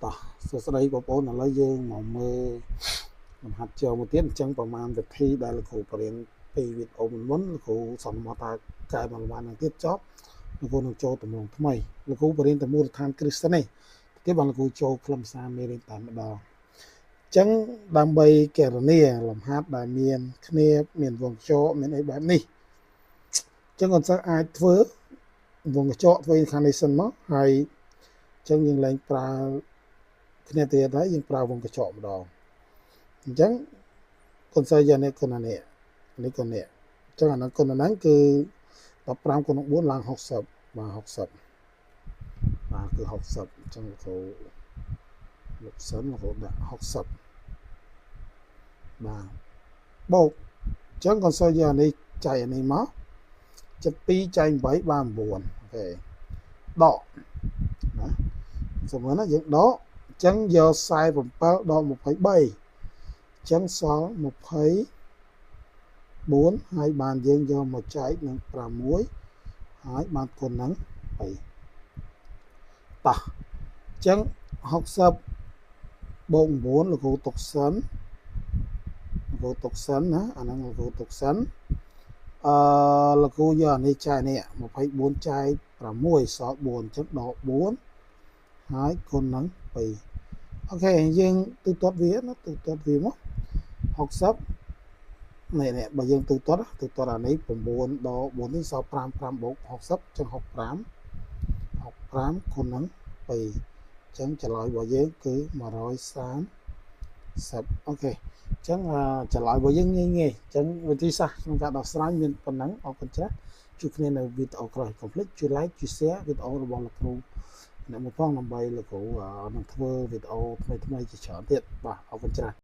តោះសួស្តីបងប្អូនឥឡូវយើងមកមើលលំហាត់ចូលមួយទៀតអញ្ចឹងប្រហែលវិធីដែលលោកគ្រូបរៀនពីវីដេអូមុនលោកគ្រូសន្មតថាកែមកល្មមនឹងទៀតចប់លោកគ្រូនឹងចូលតម្រងថ្មីលោកគ្រូបរៀនតែមូលដ្ឋានគ្រឹះសិននេះគេបានលោកគ្រូចូលខ្លឹមសារមេរៀនតែម្ដងអញ្ចឹងដើម្បីកណនាលំហាត់ដែលមានគ្នាមានវងកញ្ចក់មានអីបែបនេះអញ្ចឹងគាត់អាចធ្វើវងកញ្ចក់ធ្វើ incarnation មកហើយអញ្ចឹងយើងឡើងប្រើគ្នាទៀតហើយយើងប្រើវងកញ្ចក់ម្ដងអញ្ចឹងគុណស្អីយ៉ាងនេះគុណនេះនេះគុណនេះអញ្ចឹងអានោះគុណហ្នឹងគឺ15គុណ4ឡើង60បាទ60បាទគឺ60អញ្ចឹងគ្រូលុបសិនគ្រូដាក់60បាទបូកអញ្ចឹងគុណស្អីយ៉ាងនេះចែកអានេះមក72ចែក8បាន9អូខេដកណាសមណាយើងដកអញ្ចឹងយក47ដក23អញ្ចឹងសល់24ហើយបានយើងយកមកចែកនឹង6ហើយបានគុណនឹង2តោះអញ្ចឹង60បូក9លោកគ្រូទុកសិនលោកគ្រូទុកសិនណាអាហ្នឹងលោកគ្រូទុកសិនលោកគ្រូយកអានេះចែកនេះ24ចែក6សល់4អញ្ចឹងដក4ហើយគុណនឹង2អូខេយើងទូទាត់វាណាទូទាត់វាមក60នេះបើយើងទូទាត់អានេះ9ដក4នេះសល់5បូក60ចឹង65គុណនឹង2ចឹងចម្លើយរបស់យើងគឺ130អូខេអញ្ចឹងចម្លើយរបស់យើងងាយអញ្ចឹងវិធីសាស្ត្រក្នុងការដោះស្រាយមានប៉ុណ្ណឹងអរគុណច្រើនជួបគ្នានៅវីដេអូក្រោយកុំភ្លេចជួយ like ជួយ share វីដេអូរបស់លោកគ្រូអ្នកមកផងដើម្បីលោកគ្រូនឹងធ្វើវីដេអូថ្មីជាច្រើនទៀតបាទអរគុណច្រើន